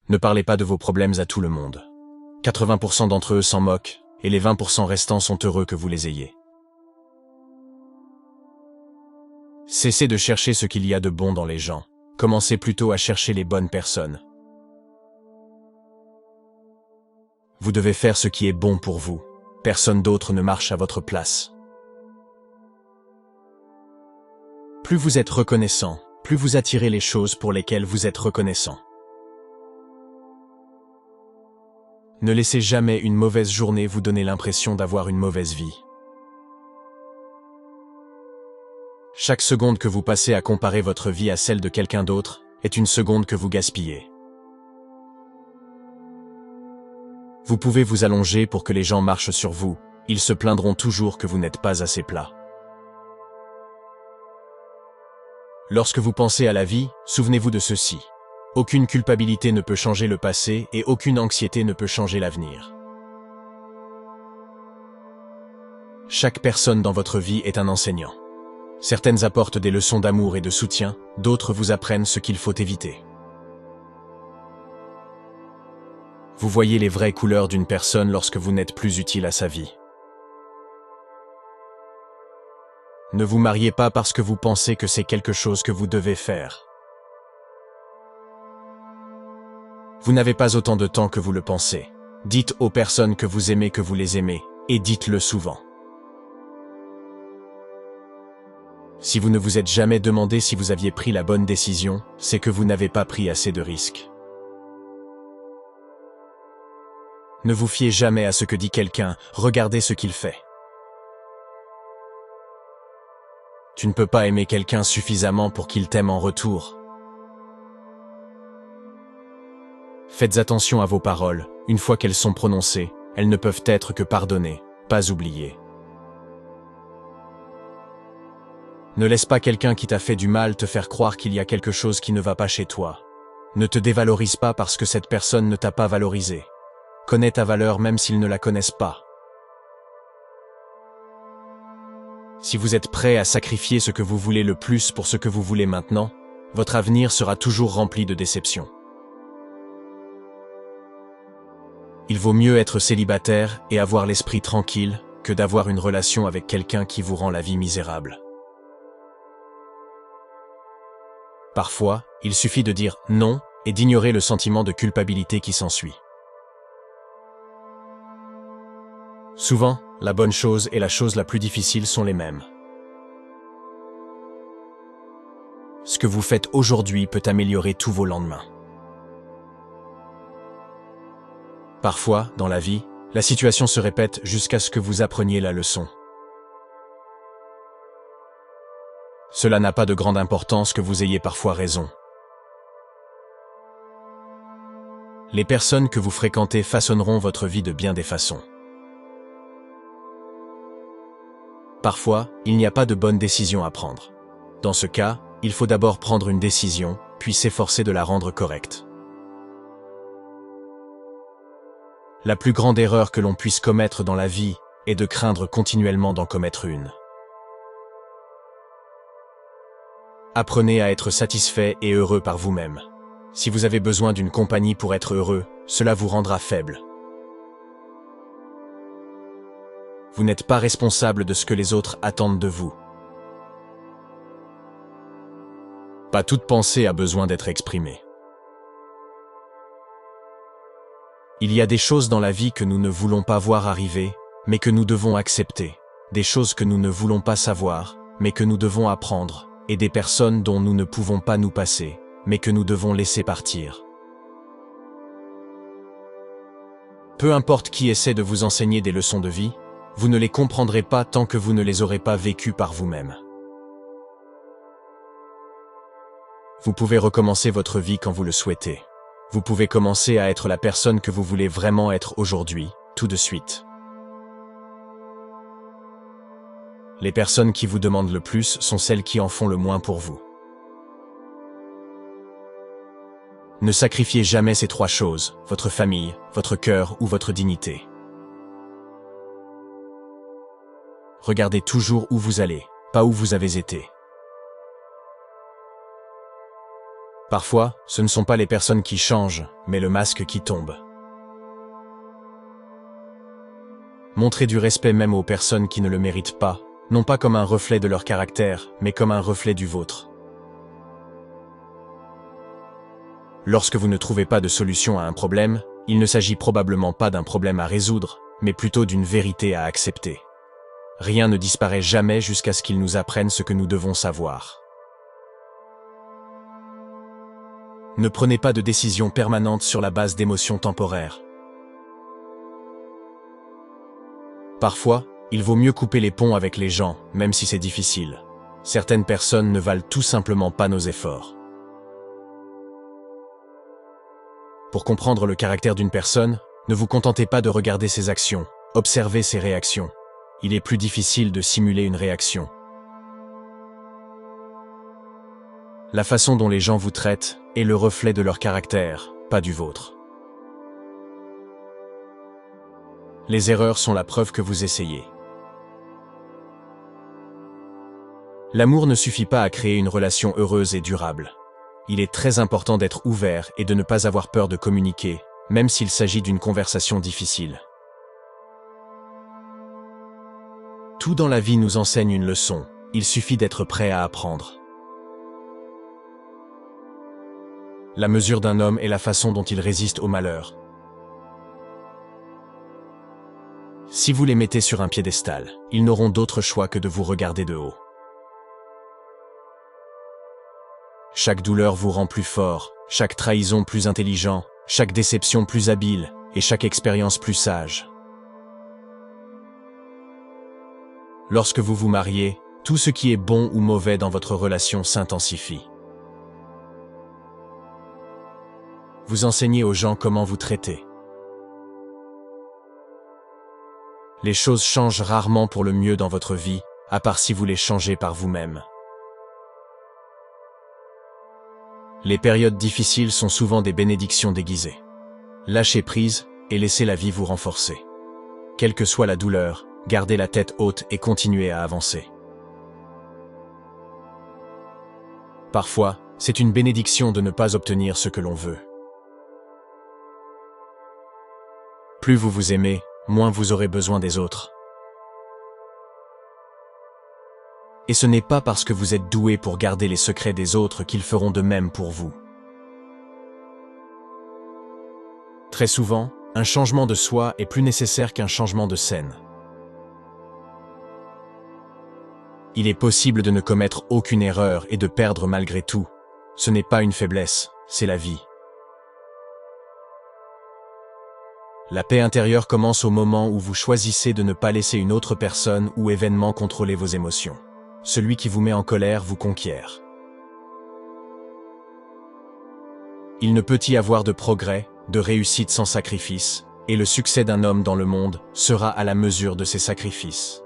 Ne parlez pas de vos problèmes à tout le monde. 80% d'entre eux s'en moquent, et les 20% restants sont heureux que vous les ayez. Cessez de chercher ce qu'il y a de bon dans les gens. Commencez plutôt à chercher les bonnes personnes. Vous devez faire ce qui est bon pour vous. Personne d'autre ne marche à votre place. Plus vous êtes reconnaissant, plus vous attirez les choses pour lesquelles vous êtes reconnaissant. Ne laissez jamais une mauvaise journée vous donner l'impression d'avoir une mauvaise vie. Chaque seconde que vous passez à comparer votre vie à celle de quelqu'un d'autre est une seconde que vous gaspillez. Vous pouvez vous allonger pour que les gens marchent sur vous. Ils se plaindront toujours que vous n'êtes pas assez plat. Lorsque vous pensez à la vie, souvenez-vous de ceci. Aucune culpabilité ne peut changer le passé et aucune anxiété ne peut changer l'avenir. Chaque personne dans votre vie est un enseignant. Certaines apportent des leçons d'amour et de soutien, d'autres vous apprennent ce qu'il faut éviter. Vous voyez les vraies couleurs d'une personne lorsque vous n'êtes plus utile à sa vie. Ne vous mariez pas parce que vous pensez que c'est quelque chose que vous devez faire. Vous n'avez pas autant de temps que vous le pensez. Dites aux personnes que vous les aimez, et dites-le souvent. Si vous ne vous êtes jamais demandé si vous aviez pris la bonne décision, c'est que vous n'avez pas pris assez de risques. Ne vous fiez jamais à ce que dit quelqu'un, regardez ce qu'il fait. Tu ne peux pas aimer quelqu'un suffisamment pour qu'il t'aime en retour. Faites attention à vos paroles, une fois qu'elles sont prononcées, elles ne peuvent être que pardonnées, pas oubliées. Ne laisse pas quelqu'un qui t'a fait du mal te faire croire qu'il y a quelque chose qui ne va pas chez toi. Ne te dévalorise pas parce que cette personne ne t'a pas valorisé. Connais ta valeur même s'ils ne la connaissent pas. Si vous êtes prêt à sacrifier ce que vous voulez le plus pour ce que vous voulez maintenant, votre avenir sera toujours rempli de déceptions. Il vaut mieux être célibataire et avoir l'esprit tranquille que d'avoir une relation avec quelqu'un qui vous rend la vie misérable. Parfois, il suffit de dire non et d'ignorer le sentiment de culpabilité qui s'ensuit. Souvent, la bonne chose et la chose la plus difficile sont les mêmes. Ce que vous faites aujourd'hui peut améliorer tous vos lendemains. Parfois, dans la vie, la situation se répète jusqu'à ce que vous appreniez la leçon. Cela n'a pas de grande importance que vous ayez parfois raison. Les personnes que vous fréquentez façonneront votre vie de bien des façons. Parfois, il n'y a pas de bonne décision à prendre. Dans ce cas, il faut d'abord prendre une décision, puis s'efforcer de la rendre correcte. La plus grande erreur que l'on puisse commettre dans la vie est de craindre continuellement d'en commettre une. Apprenez à être satisfait et heureux par vous-même. Si vous avez besoin d'une compagnie pour être heureux, cela vous rendra faible. Vous n'êtes pas responsable de ce que les autres attendent de vous. Pas toute pensée a besoin d'être exprimée. Il y a des choses dans la vie que nous ne voulons pas voir arriver, mais que nous devons accepter. Des choses que nous ne voulons pas savoir, mais que nous devons apprendre. Et des personnes dont nous ne pouvons pas nous passer, mais que nous devons laisser partir. Peu importe qui essaie de vous enseigner des leçons de vie, vous ne les comprendrez pas tant que vous ne les aurez pas vécues par vous-même. Vous pouvez recommencer votre vie quand vous le souhaitez. Vous pouvez commencer à être la personne que vous voulez vraiment être aujourd'hui, tout de suite. Les personnes qui vous demandent le plus sont celles qui en font le moins pour vous. Ne sacrifiez jamais ces trois choses, votre famille, votre cœur ou votre dignité. Regardez toujours où vous allez, pas où vous avez été. Parfois, ce ne sont pas les personnes qui changent, mais le masque qui tombe. Montrez du respect même aux personnes qui ne le méritent pas, non pas comme un reflet de leur caractère, mais comme un reflet du vôtre. Lorsque vous ne trouvez pas de solution à un problème, il ne s'agit probablement pas d'un problème à résoudre, mais plutôt d'une vérité à accepter. Rien ne disparaît jamais jusqu'à ce qu'ils nous apprennent ce que nous devons savoir. Ne prenez pas de décisions permanentes sur la base d'émotions temporaires. Parfois, il vaut mieux couper les ponts avec les gens, même si c'est difficile. Certaines personnes ne valent tout simplement pas nos efforts. Pour comprendre le caractère d'une personne, ne vous contentez pas de regarder ses actions, observez ses réactions. Il est plus difficile de simuler une réaction. La façon dont les gens vous traitent est le reflet de leur caractère, pas du vôtre. Les erreurs sont la preuve que vous essayez. L'amour ne suffit pas à créer une relation heureuse et durable. Il est très important d'être ouvert et de ne pas avoir peur de communiquer, même s'il s'agit d'une conversation difficile. Tout dans la vie nous enseigne une leçon, il suffit d'être prêt à apprendre. La mesure d'un homme est la façon dont il résiste au malheur. Si vous les mettez sur un piédestal, ils n'auront d'autre choix que de vous regarder de haut. Chaque douleur vous rend plus fort, chaque trahison plus intelligent, chaque déception plus habile, et chaque expérience plus sage. Lorsque vous vous mariez, tout ce qui est bon ou mauvais dans votre relation s'intensifie. Vous enseignez aux gens comment vous traiter. Les choses changent rarement pour le mieux dans votre vie, à part si vous les changez par vous-même. Les périodes difficiles sont souvent des bénédictions déguisées. Lâchez prise et laissez la vie vous renforcer. Quelle que soit la douleur, gardez la tête haute et continuez à avancer. Parfois, c'est une bénédiction de ne pas obtenir ce que l'on veut. Plus vous vous aimez, moins vous aurez besoin des autres. Et ce n'est pas parce que vous êtes doué pour garder les secrets des autres qu'ils feront de même pour vous. Très souvent, un changement de soi est plus nécessaire qu'un changement de scène. Il est possible de ne commettre aucune erreur et de perdre malgré tout. Ce n'est pas une faiblesse, c'est la vie. La paix intérieure commence au moment où vous choisissez de ne pas laisser une autre personne ou événement contrôler vos émotions. Celui qui vous met en colère vous conquiert. Il ne peut y avoir de progrès, de réussite sans sacrifice, et le succès d'un homme dans le monde sera à la mesure de ses sacrifices.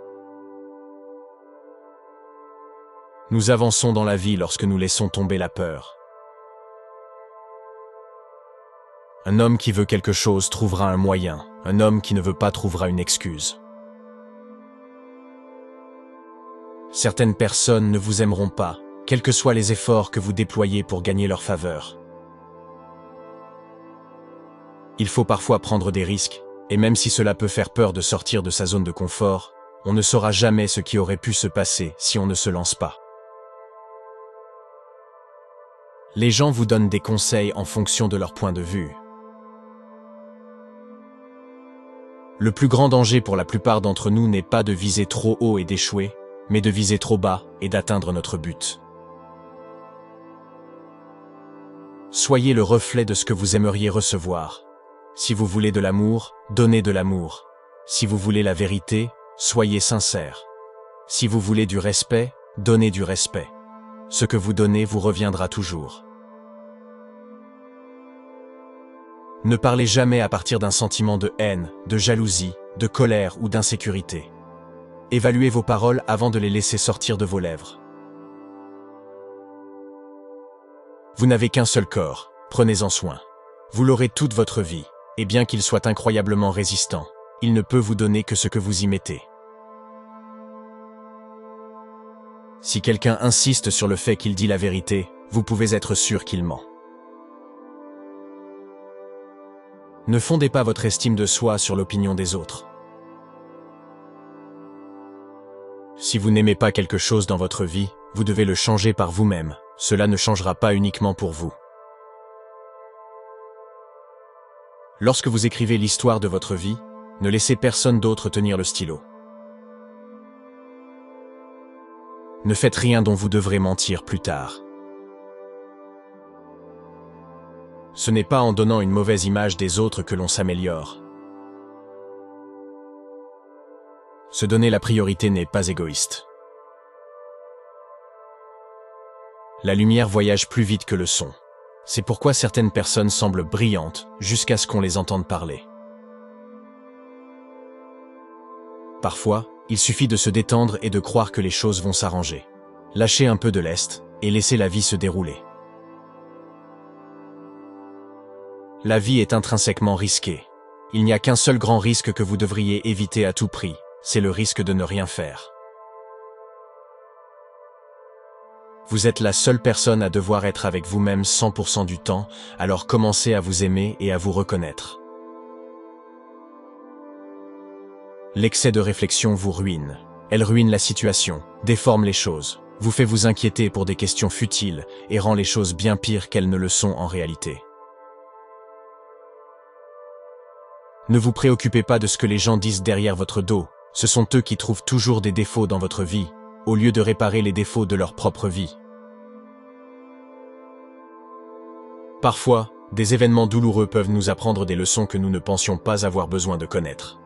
Nous avançons dans la vie lorsque nous laissons tomber la peur. Un homme qui veut quelque chose trouvera un moyen, un homme qui ne veut pas trouvera une excuse. Certaines personnes ne vous aimeront pas, quels que soient les efforts que vous déployez pour gagner leur faveur. Il faut parfois prendre des risques, et même si cela peut faire peur de sortir de sa zone de confort, on ne saura jamais ce qui aurait pu se passer si on ne se lance pas. Les gens vous donnent des conseils en fonction de leur point de vue. Le plus grand danger pour la plupart d'entre nous n'est pas de viser trop haut et d'échouer, mais de viser trop bas et d'atteindre notre but. Soyez le reflet de ce que vous aimeriez recevoir. Si vous voulez de l'amour, donnez de l'amour. Si vous voulez la vérité, soyez sincère. Si vous voulez du respect, donnez du respect. Ce que vous donnez vous reviendra toujours. Ne parlez jamais à partir d'un sentiment de haine, de jalousie, de colère ou d'insécurité. Évaluez vos paroles avant de les laisser sortir de vos lèvres. Vous n'avez qu'un seul corps, prenez-en soin. Vous l'aurez toute votre vie, et bien qu'il soit incroyablement résistant, il ne peut vous donner que ce que vous y mettez. Si quelqu'un insiste sur le fait qu'il dit la vérité, vous pouvez être sûr qu'il ment. Ne fondez pas votre estime de soi sur l'opinion des autres. Si vous n'aimez pas quelque chose dans votre vie, vous devez le changer par vous-même. Cela ne changera pas uniquement pour vous. Lorsque vous écrivez l'histoire de votre vie, ne laissez personne d'autre tenir le stylo. Ne faites rien dont vous devrez mentir plus tard. Ce n'est pas en donnant une mauvaise image des autres que l'on s'améliore. Se donner la priorité n'est pas égoïste. La lumière voyage plus vite que le son. C'est pourquoi certaines personnes semblent brillantes jusqu'à ce qu'on les entende parler. Parfois, il suffit de se détendre et de croire que les choses vont s'arranger. Lâchez un peu de lest et laissez la vie se dérouler. La vie est intrinsèquement risquée. Il n'y a qu'un seul grand risque que vous devriez éviter à tout prix, c'est le risque de ne rien faire. Vous êtes la seule personne à devoir être avec vous-même 100% du temps, alors commencez à vous aimer et à vous reconnaître. L'excès de réflexion vous ruine. Elle ruine la situation, déforme les choses, vous fait vous inquiéter pour des questions futiles et rend les choses bien pires qu'elles ne le sont en réalité. Ne vous préoccupez pas de ce que les gens disent derrière votre dos, ce sont eux qui trouvent toujours des défauts dans votre vie, au lieu de réparer les défauts de leur propre vie. Parfois, des événements douloureux peuvent nous apprendre des leçons que nous ne pensions pas avoir besoin de connaître.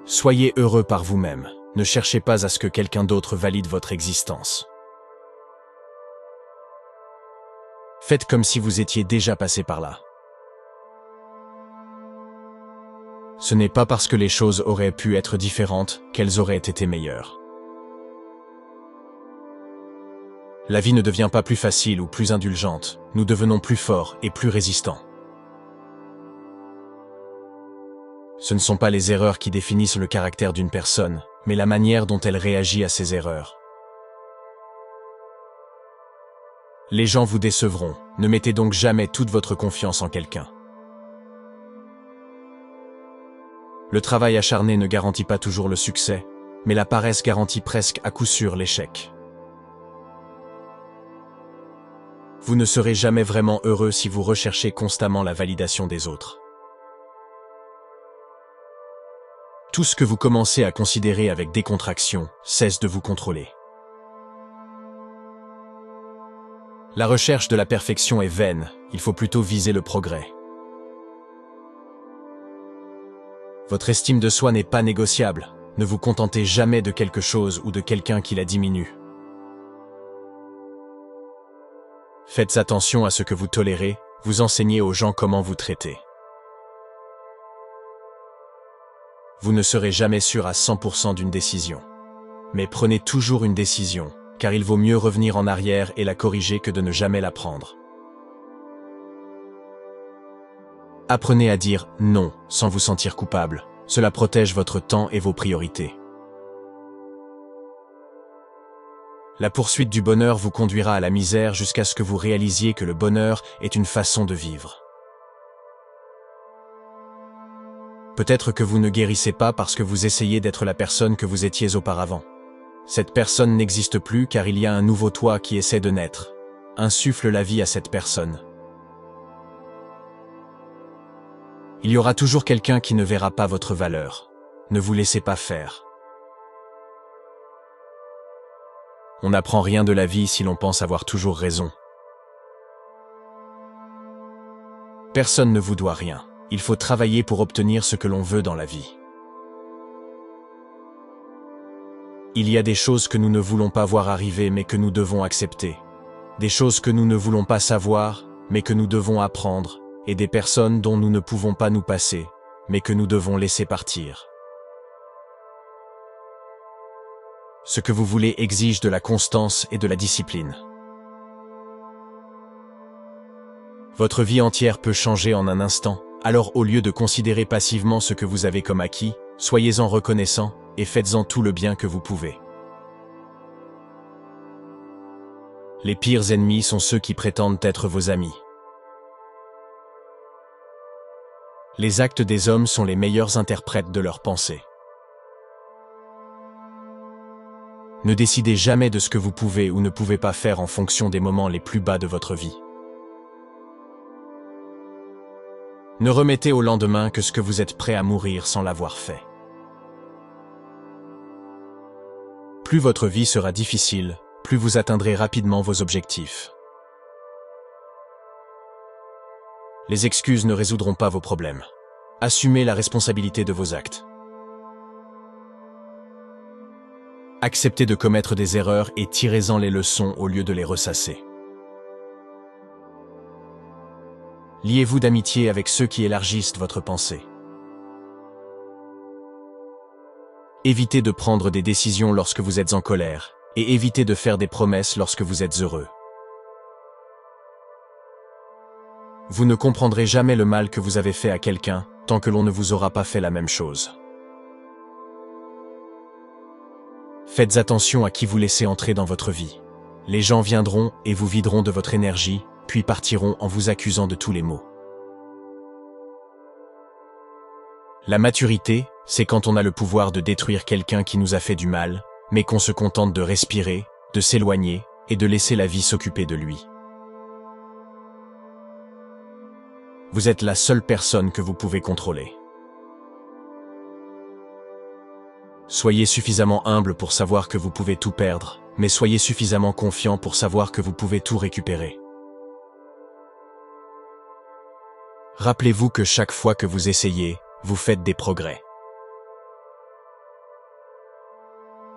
Soyez heureux par vous-même, ne cherchez pas à ce que quelqu'un d'autre valide votre existence. Faites comme si vous étiez déjà passé par là. Ce n'est pas parce que les choses auraient pu être différentes qu'elles auraient été meilleures. La vie ne devient pas plus facile ou plus indulgente, nous devenons plus forts et plus résistants. Ce ne sont pas les erreurs qui définissent le caractère d'une personne, mais la manière dont elle réagit à ces erreurs. Les gens vous décevront, ne mettez donc jamais toute votre confiance en quelqu'un. Le travail acharné ne garantit pas toujours le succès, mais la paresse garantit presque à coup sûr l'échec. Vous ne serez jamais vraiment heureux si vous recherchez constamment la validation des autres. Tout ce que vous commencez à considérer avec décontraction cesse de vous contrôler. La recherche de la perfection est vaine, il faut plutôt viser le progrès. Votre estime de soi n'est pas négociable, ne vous contentez jamais de quelque chose ou de quelqu'un qui la diminue. Faites attention à ce que vous tolérez, vous enseignez aux gens comment vous traiter. Vous ne serez jamais sûr à 100% d'une décision. Mais prenez toujours une décision, car il vaut mieux revenir en arrière et la corriger que de ne jamais la prendre. Apprenez à dire « non » sans vous sentir coupable. Cela protège votre temps et vos priorités. La poursuite du bonheur vous conduira à la misère jusqu'à ce que vous réalisiez que le bonheur est une façon de vivre. Peut-être que vous ne guérissez pas parce que vous essayez d'être la personne que vous étiez auparavant. Cette personne n'existe plus car il y a un nouveau toi qui essaie de naître. Insuffle la vie à cette personne. Il y aura toujours quelqu'un qui ne verra pas votre valeur. Ne vous laissez pas faire. On n'apprend rien de la vie si l'on pense avoir toujours raison. Personne ne vous doit rien. Il faut travailler pour obtenir ce que l'on veut dans la vie. Il y a des choses que nous ne voulons pas voir arriver mais que nous devons accepter. Des choses que nous ne voulons pas savoir mais que nous devons apprendre. Et des personnes dont nous ne pouvons pas nous passer, mais que nous devons laisser partir. Ce que vous voulez exige de la constance et de la discipline. Votre vie entière peut changer en un instant, alors au lieu de considérer passivement ce que vous avez comme acquis, soyez-en reconnaissant et faites-en tout le bien que vous pouvez. Les pires ennemis sont ceux qui prétendent être vos amis. Les actes des hommes sont les meilleurs interprètes de leurs pensées. Ne décidez jamais de ce que vous pouvez ou ne pouvez pas faire en fonction des moments les plus bas de votre vie. Ne remettez au lendemain que ce que vous êtes prêt à mourir sans l'avoir fait. Plus votre vie sera difficile, plus vous atteindrez rapidement vos objectifs. Les excuses ne résoudront pas vos problèmes. Assumez la responsabilité de vos actes. Acceptez de commettre des erreurs et tirez-en les leçons au lieu de les ressasser. Liez-vous d'amitié avec ceux qui élargissent votre pensée. Évitez de prendre des décisions lorsque vous êtes en colère, et évitez de faire des promesses lorsque vous êtes heureux. Vous ne comprendrez jamais le mal que vous avez fait à quelqu'un tant que l'on ne vous aura pas fait la même chose. Faites attention à qui vous laissez entrer dans votre vie. Les gens viendront et vous videront de votre énergie, puis partiront en vous accusant de tous les maux. La maturité, c'est quand on a le pouvoir de détruire quelqu'un qui nous a fait du mal, mais qu'on se contente de respirer, de s'éloigner et de laisser la vie s'occuper de lui. Vous êtes la seule personne que vous pouvez contrôler. Soyez suffisamment humble pour savoir que vous pouvez tout perdre, mais soyez suffisamment confiant pour savoir que vous pouvez tout récupérer. Rappelez-vous que chaque fois que vous essayez, vous faites des progrès.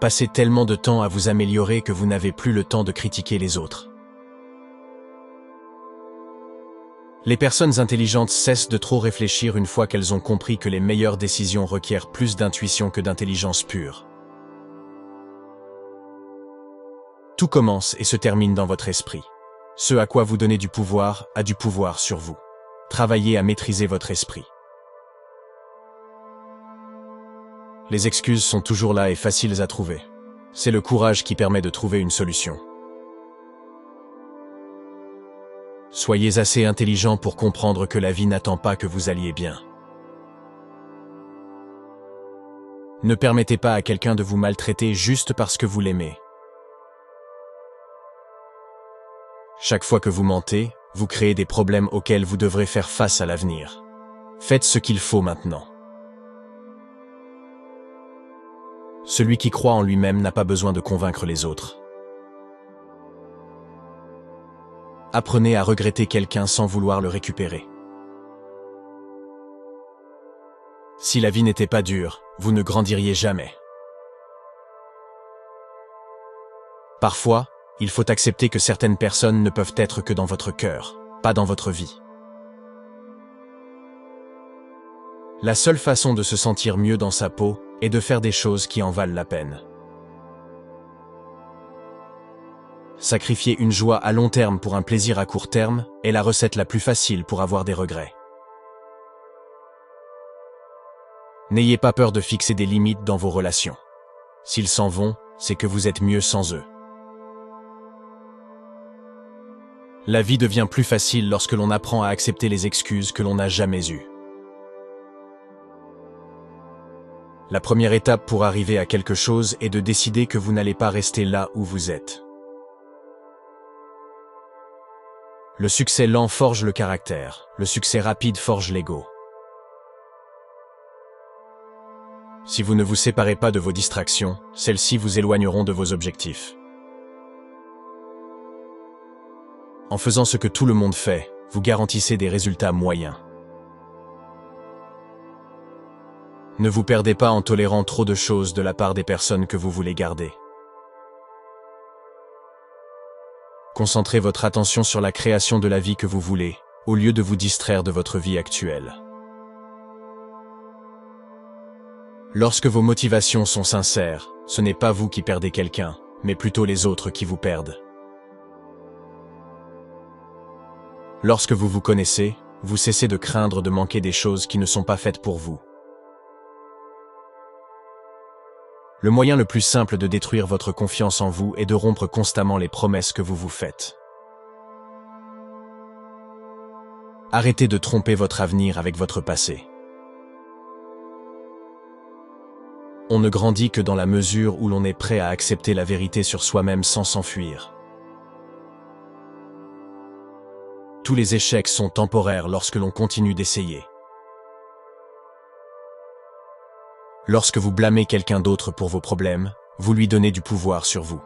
Passez tellement de temps à vous améliorer que vous n'avez plus le temps de critiquer les autres. Les personnes intelligentes cessent de trop réfléchir une fois qu'elles ont compris que les meilleures décisions requièrent plus d'intuition que d'intelligence pure. Tout commence et se termine dans votre esprit. Ce à quoi vous donnez du pouvoir a du pouvoir sur vous. Travaillez à maîtriser votre esprit. Les excuses sont toujours là et faciles à trouver. C'est le courage qui permet de trouver une solution. Soyez assez intelligent pour comprendre que la vie n'attend pas que vous alliez bien. Ne permettez pas à quelqu'un de vous maltraiter juste parce que vous l'aimez. Chaque fois que vous mentez, vous créez des problèmes auxquels vous devrez faire face à l'avenir. Faites ce qu'il faut maintenant. Celui qui croit en lui-même n'a pas besoin de convaincre les autres. Apprenez à regretter quelqu'un sans vouloir le récupérer. Si la vie n'était pas dure, vous ne grandiriez jamais. Parfois, il faut accepter que certaines personnes ne peuvent être que dans votre cœur, pas dans votre vie. La seule façon de se sentir mieux dans sa peau est de faire des choses qui en valent la peine. Sacrifier une joie à long terme pour un plaisir à court terme est la recette la plus facile pour avoir des regrets. N'ayez pas peur de fixer des limites dans vos relations. S'ils s'en vont, c'est que vous êtes mieux sans eux. La vie devient plus facile lorsque l'on apprend à accepter les excuses que l'on n'a jamais eues. La première étape pour arriver à quelque chose est de décider que vous n'allez pas rester là où vous êtes. Le succès lent forge le caractère, le succès rapide forge l'ego. Si vous ne vous séparez pas de vos distractions, celles-ci vous éloigneront de vos objectifs. En faisant ce que tout le monde fait, vous garantissez des résultats moyens. Ne vous perdez pas en tolérant trop de choses de la part des personnes que vous voulez garder. Concentrez votre attention sur la création de la vie que vous voulez, au lieu de vous distraire de votre vie actuelle. Lorsque vos motivations sont sincères, ce n'est pas vous qui perdez quelqu'un, mais plutôt les autres qui vous perdent. Lorsque vous vous connaissez, vous cessez de craindre de manquer des choses qui ne sont pas faites pour vous. Le moyen le plus simple de détruire votre confiance en vous est de rompre constamment les promesses que vous vous faites. Arrêtez de tromper votre avenir avec votre passé. On ne grandit que dans la mesure où l'on est prêt à accepter la vérité sur soi-même sans s'enfuir. Tous les échecs sont temporaires lorsque l'on continue d'essayer. Lorsque vous blâmez quelqu'un d'autre pour vos problèmes, vous lui donnez du pouvoir sur vous.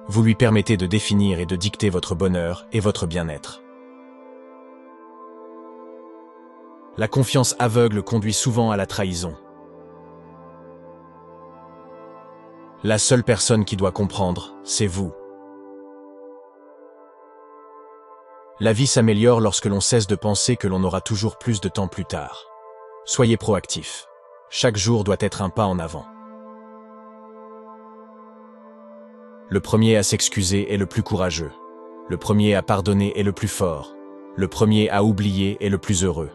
Vous lui permettez de définir et de dicter votre bonheur et votre bien-être. La confiance aveugle conduit souvent à la trahison. La seule personne qui doit comprendre, c'est vous. La vie s'améliore lorsque l'on cesse de penser que l'on aura toujours plus de temps plus tard. Soyez proactif. Chaque jour doit être un pas en avant. Le premier à s'excuser est le plus courageux. Le premier à pardonner est le plus fort. Le premier à oublier est le plus heureux.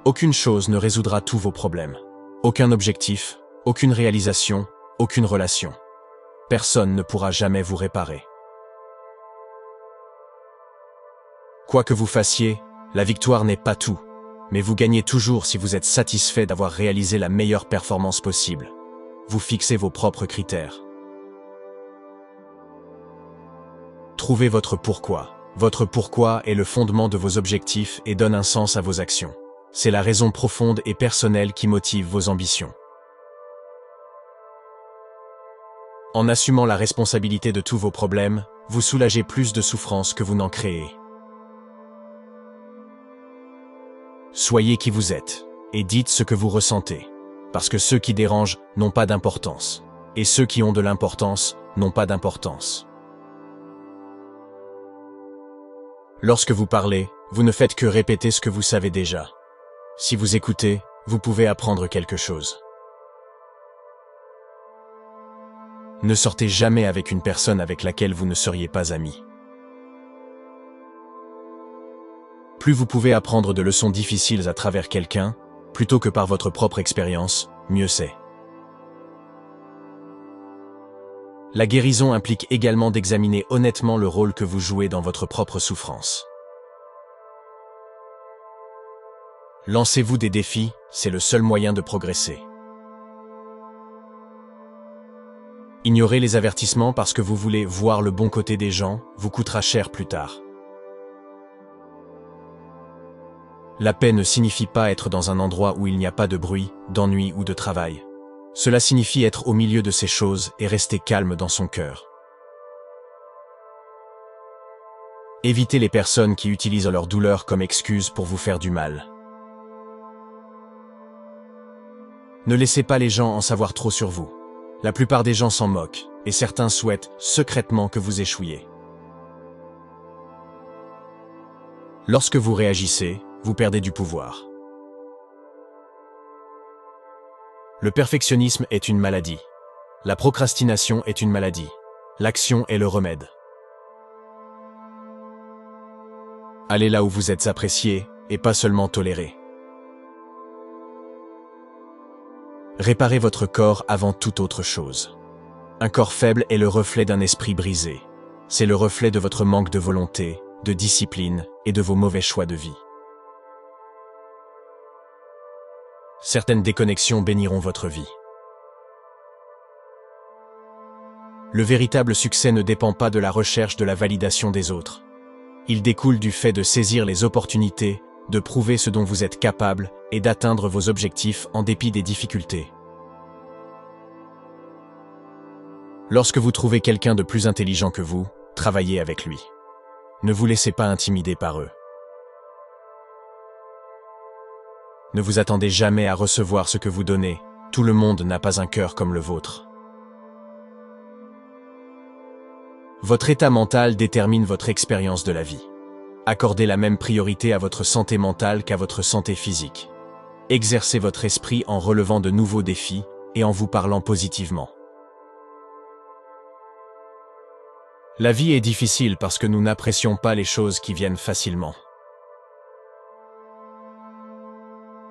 Aucune chose ne résoudra tous vos problèmes. Aucun objectif, aucune réalisation, aucune relation. Personne ne pourra jamais vous réparer. Quoi que vous fassiez, la victoire n'est pas tout, mais vous gagnez toujours si vous êtes satisfait d'avoir réalisé la meilleure performance possible. Vous fixez vos propres critères. Trouvez votre pourquoi. Votre pourquoi est le fondement de vos objectifs et donne un sens à vos actions. C'est la raison profonde et personnelle qui motive vos ambitions. En assumant la responsabilité de tous vos problèmes, vous soulagez plus de souffrance que vous n'en créez. Soyez qui vous êtes, et dites ce que vous ressentez, parce que ceux qui dérangent n'ont pas d'importance, et ceux qui ont de l'importance n'ont pas d'importance. Lorsque vous parlez, vous ne faites que répéter ce que vous savez déjà. Si vous écoutez, vous pouvez apprendre quelque chose. Ne sortez jamais avec une personne avec laquelle vous ne seriez pas ami. Plus vous pouvez apprendre de leçons difficiles à travers quelqu'un, plutôt que par votre propre expérience, mieux c'est. La guérison implique également d'examiner honnêtement le rôle que vous jouez dans votre propre souffrance. Lancez-vous des défis, c'est le seul moyen de progresser. Ignorer les avertissements parce que vous voulez voir le bon côté des gens vous coûtera cher plus tard. La paix ne signifie pas être dans un endroit où il n'y a pas de bruit, d'ennui ou de travail. Cela signifie être au milieu de ces choses et rester calme dans son cœur. Évitez les personnes qui utilisent leur douleur comme excuse pour vous faire du mal. Ne laissez pas les gens en savoir trop sur vous. La plupart des gens s'en moquent, et certains souhaitent secrètement que vous échouiez. Lorsque vous réagissez, vous perdez du pouvoir. Le perfectionnisme est une maladie. La procrastination est une maladie. L'action est le remède. Allez là où vous êtes apprécié, et pas seulement toléré. Réparez votre corps avant toute autre chose. Un corps faible est le reflet d'un esprit brisé. C'est le reflet de votre manque de volonté, de discipline et de vos mauvais choix de vie. Certaines déconnexions béniront votre vie. Le véritable succès ne dépend pas de la recherche de la validation des autres. Il découle du fait de saisir les opportunités, de prouver ce dont vous êtes capable et d'atteindre vos objectifs en dépit des difficultés. Lorsque vous trouvez quelqu'un de plus intelligent que vous, travaillez avec lui. Ne vous laissez pas intimider par eux. Ne vous attendez jamais à recevoir ce que vous donnez. Tout le monde n'a pas un cœur comme le vôtre. Votre état mental détermine votre expérience de la vie. Accordez la même priorité à votre santé mentale qu'à votre santé physique. Exercez votre esprit en relevant de nouveaux défis et en vous parlant positivement. La vie est difficile parce que nous n'apprécions pas les choses qui viennent facilement.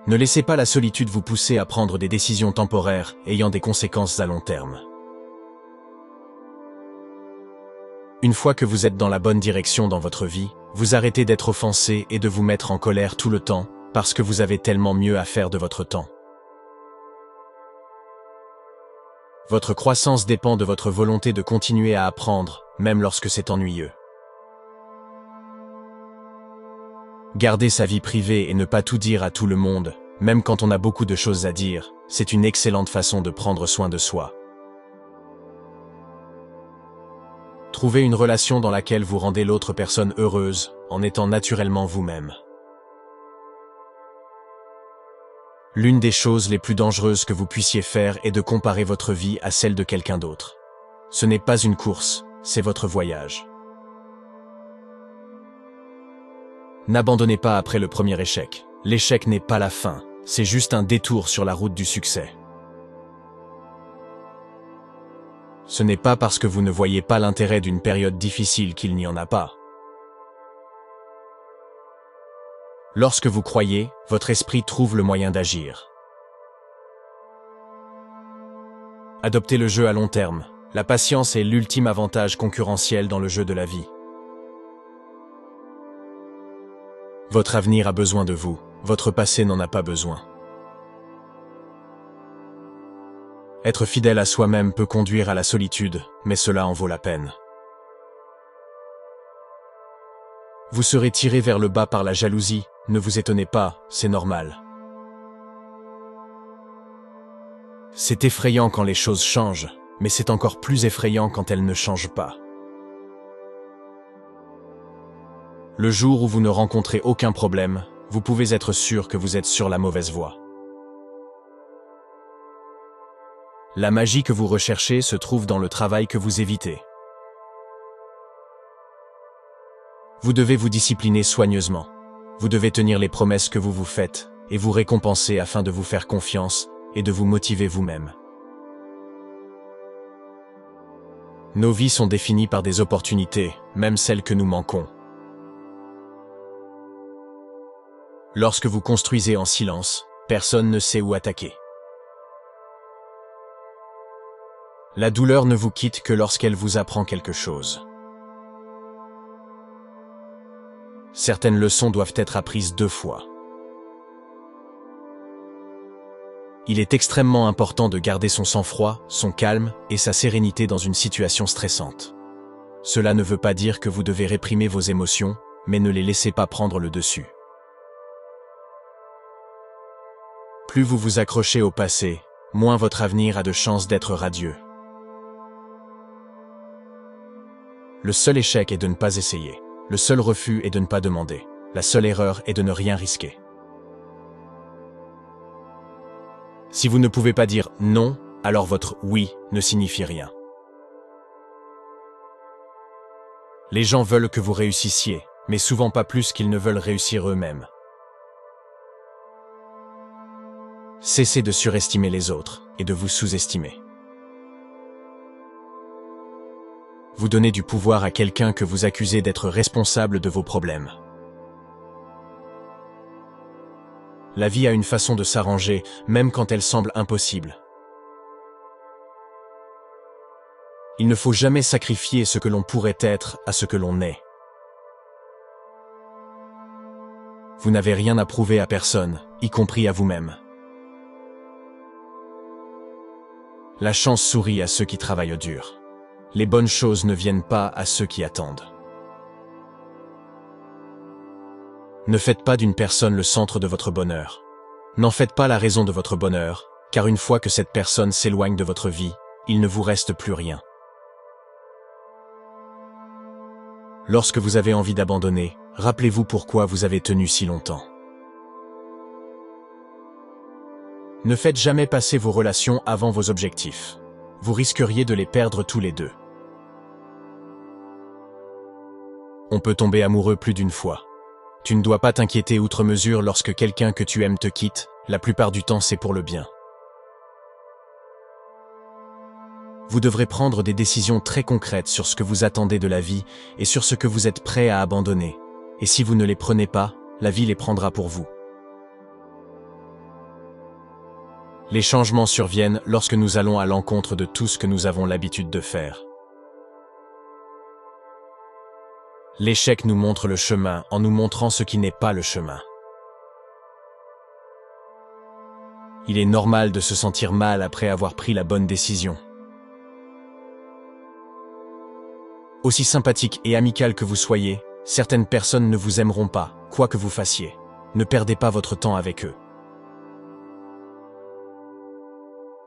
Ne laissez pas la solitude vous pousser à prendre des décisions temporaires ayant des conséquences à long terme. Une fois que vous êtes dans la bonne direction dans votre vie, vous arrêtez d'être offensé et de vous mettre en colère tout le temps, parce que vous avez tellement mieux à faire de votre temps. Votre croissance dépend de votre volonté de continuer à apprendre, même lorsque c'est ennuyeux. Garder sa vie privée et ne pas tout dire à tout le monde, même quand on a beaucoup de choses à dire, c'est une excellente façon de prendre soin de soi. Trouvez une relation dans laquelle vous rendez l'autre personne heureuse, en étant naturellement vous-même. L'une des choses les plus dangereuses que vous puissiez faire est de comparer votre vie à celle de quelqu'un d'autre. Ce n'est pas une course, c'est votre voyage. N'abandonnez pas après le premier échec. L'échec n'est pas la fin, c'est juste un détour sur la route du succès. Ce n'est pas parce que vous ne voyez pas l'intérêt d'une période difficile qu'il n'y en a pas. Lorsque vous croyez, votre esprit trouve le moyen d'agir. Adoptez le jeu à long terme. La patience est l'ultime avantage concurrentiel dans le jeu de la vie. Votre avenir a besoin de vous, votre passé n'en a pas besoin. Être fidèle à soi-même peut conduire à la solitude, mais cela en vaut la peine. Vous serez tiré vers le bas par la jalousie, ne vous étonnez pas, c'est normal. C'est effrayant quand les choses changent, mais c'est encore plus effrayant quand elles ne changent pas. Le jour où vous ne rencontrez aucun problème, vous pouvez être sûr que vous êtes sur la mauvaise voie. La magie que vous recherchez se trouve dans le travail que vous évitez. Vous devez vous discipliner soigneusement. Vous devez tenir les promesses que vous vous faites et vous récompenser afin de vous faire confiance et de vous motiver vous-même. Nos vies sont définies par des opportunités, même celles que nous manquons. Lorsque vous construisez en silence, personne ne sait où attaquer. La douleur ne vous quitte que lorsqu'elle vous apprend quelque chose. Certaines leçons doivent être apprises 2 fois. Il est extrêmement important de garder son sang-froid, son calme et sa sérénité dans une situation stressante. Cela ne veut pas dire que vous devez réprimer vos émotions, mais ne les laissez pas prendre le dessus. Plus vous vous accrochez au passé, moins votre avenir a de chances d'être radieux. Le seul échec est de ne pas essayer. Le seul refus est de ne pas demander. La seule erreur est de ne rien risquer. Si vous ne pouvez pas dire non, alors votre oui ne signifie rien. Les gens veulent que vous réussissiez, mais souvent pas plus qu'ils ne veulent réussir eux-mêmes. Cessez de surestimer les autres et de vous sous-estimer. Vous donnez du pouvoir à quelqu'un que vous accusez d'être responsable de vos problèmes. La vie a une façon de s'arranger, même quand elle semble impossible. Il ne faut jamais sacrifier ce que l'on pourrait être à ce que l'on est. Vous n'avez rien à prouver à personne, y compris à vous-même. La chance sourit à ceux qui travaillent dur. Les bonnes choses ne viennent pas à ceux qui attendent. Ne faites pas d'une personne le centre de votre bonheur. N'en faites pas la raison de votre bonheur, car une fois que cette personne s'éloigne de votre vie, il ne vous reste plus rien. Lorsque vous avez envie d'abandonner, rappelez-vous pourquoi vous avez tenu si longtemps. Ne faites jamais passer vos relations avant vos objectifs. Vous risqueriez de les perdre tous les deux. On peut tomber amoureux plus d'une fois. Tu ne dois pas t'inquiéter outre mesure lorsque quelqu'un que tu aimes te quitte, la plupart du temps c'est pour le bien. Vous devrez prendre des décisions très concrètes sur ce que vous attendez de la vie et sur ce que vous êtes prêt à abandonner. Et si vous ne les prenez pas, la vie les prendra pour vous. Les changements surviennent lorsque nous allons à l'encontre de tout ce que nous avons l'habitude de faire. L'échec nous montre le chemin en nous montrant ce qui n'est pas le chemin. Il est normal de se sentir mal après avoir pris la bonne décision. Aussi sympathique et amical que vous soyez, certaines personnes ne vous aimeront pas, quoi que vous fassiez. Ne perdez pas votre temps avec eux.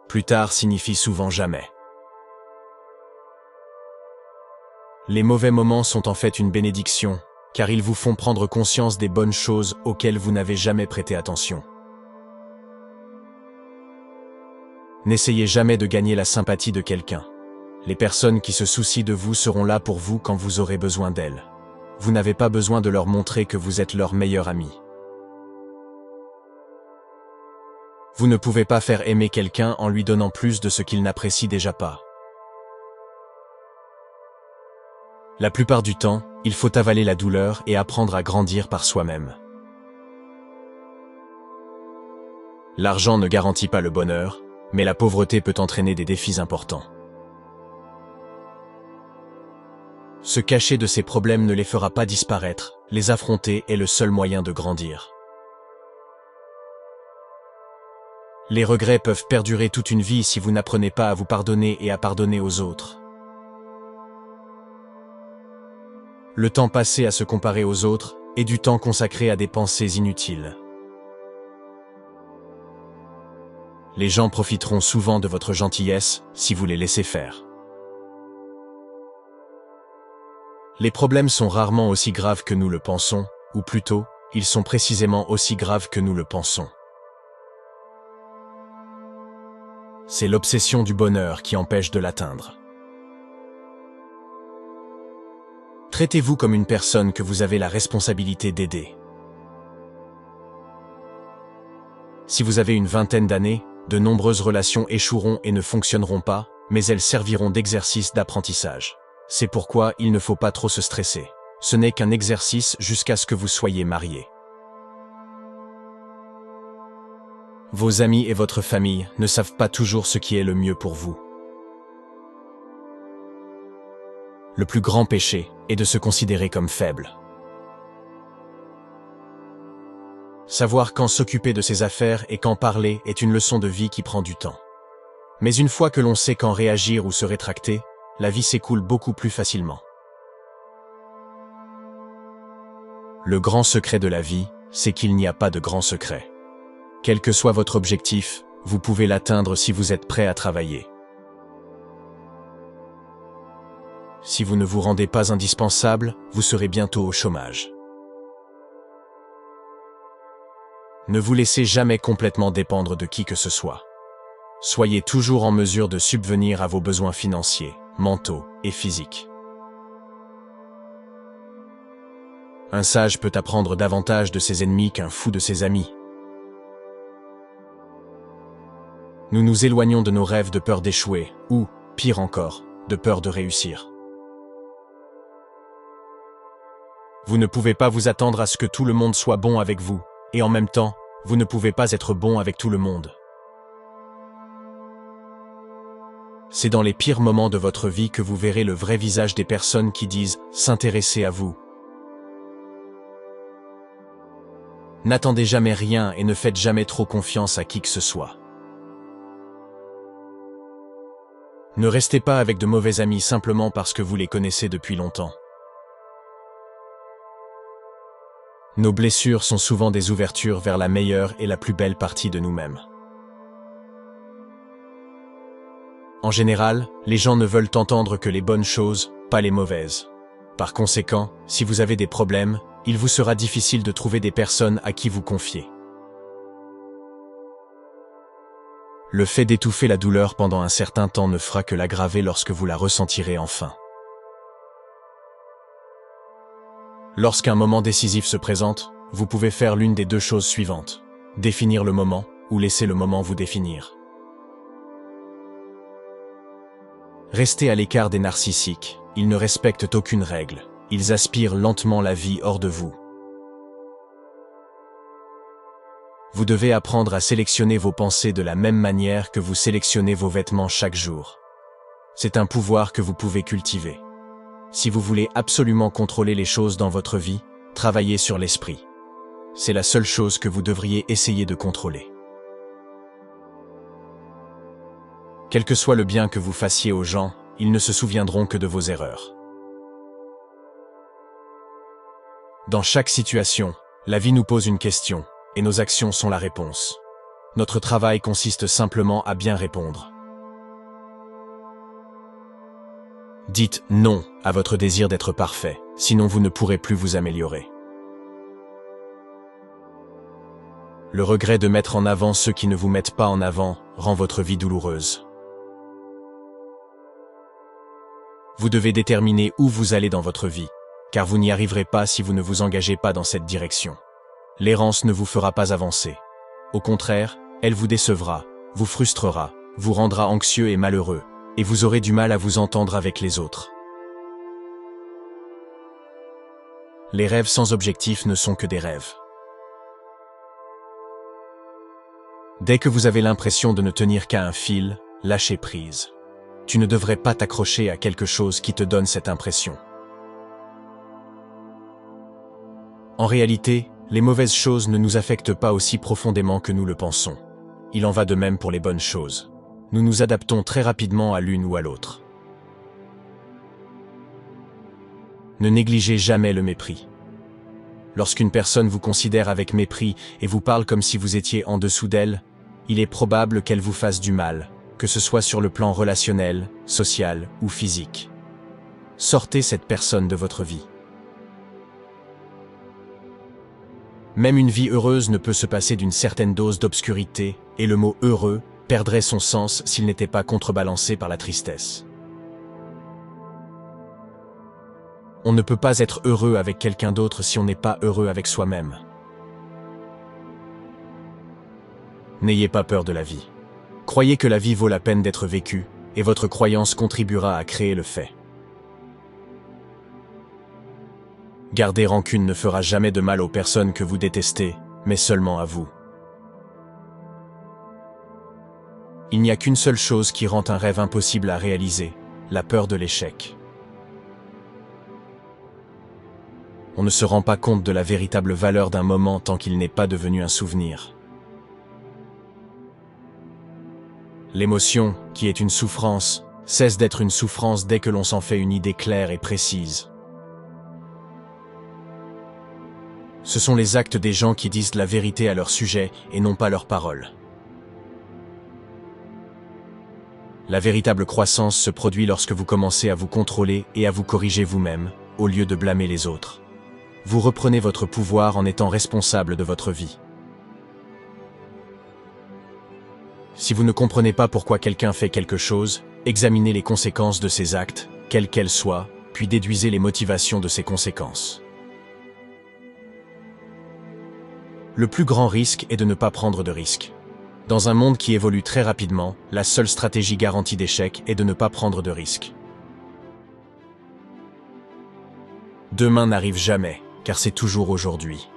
Plus tard signifie souvent jamais. Les mauvais moments sont en fait une bénédiction, car ils vous font prendre conscience des bonnes choses auxquelles vous n'avez jamais prêté attention. N'essayez jamais de gagner la sympathie de quelqu'un. Les personnes qui se soucient de vous seront là pour vous quand vous aurez besoin d'elles. Vous n'avez pas besoin de leur montrer que vous êtes leur meilleur ami. Vous ne pouvez pas faire aimer quelqu'un en lui donnant plus de ce qu'il n'apprécie déjà pas. La plupart du temps, il faut avaler la douleur et apprendre à grandir par soi-même. L'argent ne garantit pas le bonheur, mais la pauvreté peut entraîner des défis importants. Se cacher de ces problèmes ne les fera pas disparaître, les affronter est le seul moyen de grandir. Les regrets peuvent perdurer toute une vie si vous n'apprenez pas à vous pardonner et à pardonner aux autres. Le temps passé à se comparer aux autres est du temps consacré à des pensées inutiles. Les gens profiteront souvent de votre gentillesse si vous les laissez faire. Les problèmes sont rarement aussi graves que nous le pensons, ou plutôt, ils sont précisément aussi graves que nous le pensons. C'est l'obsession du bonheur qui empêche de l'atteindre. Traitez-vous comme une personne que vous avez la responsabilité d'aider. Si vous avez une vingtaine d'années, de nombreuses relations échoueront et ne fonctionneront pas, mais elles serviront d'exercice d'apprentissage. C'est pourquoi il ne faut pas trop se stresser. Ce n'est qu'un exercice jusqu'à ce que vous soyez marié. Vos amis et votre famille ne savent pas toujours ce qui est le mieux pour vous. Le plus grand péché est de se considérer comme faible. Savoir quand s'occuper de ses affaires et quand parler est une leçon de vie qui prend du temps. Mais une fois que l'on sait quand réagir ou se rétracter, la vie s'écoule beaucoup plus facilement. Le grand secret de la vie, c'est qu'il n'y a pas de grand secret. Quel que soit votre objectif, vous pouvez l'atteindre si vous êtes prêt à travailler. Si vous ne vous rendez pas indispensable, vous serez bientôt au chômage. Ne vous laissez jamais complètement dépendre de qui que ce soit. Soyez toujours en mesure de subvenir à vos besoins financiers, mentaux et physiques. Un sage peut apprendre davantage de ses ennemis qu'un fou de ses amis. Nous nous éloignons de nos rêves de peur d'échouer, ou, pire encore, de peur de réussir. Vous ne pouvez pas vous attendre à ce que tout le monde soit bon avec vous, et en même temps, vous ne pouvez pas être bon avec tout le monde. C'est dans les pires moments de votre vie que vous verrez le vrai visage des personnes qui disent s'intéresser à vous. N'attendez jamais rien et ne faites jamais trop confiance à qui que ce soit. Ne restez pas avec de mauvais amis simplement parce que vous les connaissez depuis longtemps. Nos blessures sont souvent des ouvertures vers la meilleure et la plus belle partie de nous-mêmes. En général, les gens ne veulent entendre que les bonnes choses, pas les mauvaises. Par conséquent, si vous avez des problèmes, il vous sera difficile de trouver des personnes à qui vous confier. Le fait d'étouffer la douleur pendant un certain temps ne fera que l'aggraver lorsque vous la ressentirez enfin. Lorsqu'un moment décisif se présente, vous pouvez faire l'une des deux choses suivantes. Définir le moment, ou laisser le moment vous définir. Restez à l'écart des narcissiques, ils ne respectent aucune règle, ils aspirent lentement la vie hors de vous. Vous devez apprendre à sélectionner vos pensées de la même manière que vous sélectionnez vos vêtements chaque jour. C'est un pouvoir que vous pouvez cultiver. Si vous voulez absolument contrôler les choses dans votre vie, travaillez sur l'esprit. C'est la seule chose que vous devriez essayer de contrôler. Quel que soit le bien que vous fassiez aux gens, ils ne se souviendront que de vos erreurs. Dans chaque situation, la vie nous pose une question, et nos actions sont la réponse. Notre travail consiste simplement à bien répondre. Dites non à votre désir d'être parfait, sinon vous ne pourrez plus vous améliorer. Le regret de mettre en avant ceux qui ne vous mettent pas en avant rend votre vie douloureuse. Vous devez déterminer où vous allez dans votre vie, car vous n'y arriverez pas si vous ne vous engagez pas dans cette direction. L'errance ne vous fera pas avancer. Au contraire, elle vous décevra, vous frustrera, vous rendra anxieux et malheureux, et vous aurez du mal à vous entendre avec les autres. Les rêves sans objectif ne sont que des rêves. Dès que vous avez l'impression de ne tenir qu'à un fil, lâchez prise. Tu ne devrais pas t'accrocher à quelque chose qui te donne cette impression. En réalité, les mauvaises choses ne nous affectent pas aussi profondément que nous le pensons. Il en va de même pour les bonnes choses. Nous nous adaptons très rapidement à l'une ou à l'autre. Ne négligez jamais le mépris. Lorsqu'une personne vous considère avec mépris et vous parle comme si vous étiez en dessous d'elle, il est probable qu'elle vous fasse du mal, que ce soit sur le plan relationnel, social ou physique. Sortez cette personne de votre vie. Même une vie heureuse ne peut se passer d'une certaine dose d'obscurité, et le mot « heureux » perdrait son sens s'il n'était pas contrebalancé par la tristesse. On ne peut pas être heureux avec quelqu'un d'autre si on n'est pas heureux avec soi-même. N'ayez pas peur de la vie. Croyez que la vie vaut la peine d'être vécue, et votre croyance contribuera à créer le fait. Garder rancune ne fera jamais de mal aux personnes que vous détestez, mais seulement à vous. Il n'y a qu'une seule chose qui rend un rêve impossible à réaliser, la peur de l'échec. On ne se rend pas compte de la véritable valeur d'un moment tant qu'il n'est pas devenu un souvenir. L'émotion, qui est une souffrance, cesse d'être une souffrance dès que l'on s'en fait une idée claire et précise. Ce sont les actes des gens qui disent la vérité à leur sujet et non pas leurs paroles. La véritable croissance se produit lorsque vous commencez à vous contrôler et à vous corriger vous-même, au lieu de blâmer les autres. Vous reprenez votre pouvoir en étant responsable de votre vie. Si vous ne comprenez pas pourquoi quelqu'un fait quelque chose, examinez les conséquences de ses actes, quelles qu'elles soient, puis déduisez les motivations de ces conséquences. Le plus grand risque est de ne pas prendre de risque. Dans un monde qui évolue très rapidement, la seule stratégie garantie d'échec est de ne pas prendre de risque. Demain n'arrive jamais, car c'est toujours aujourd'hui.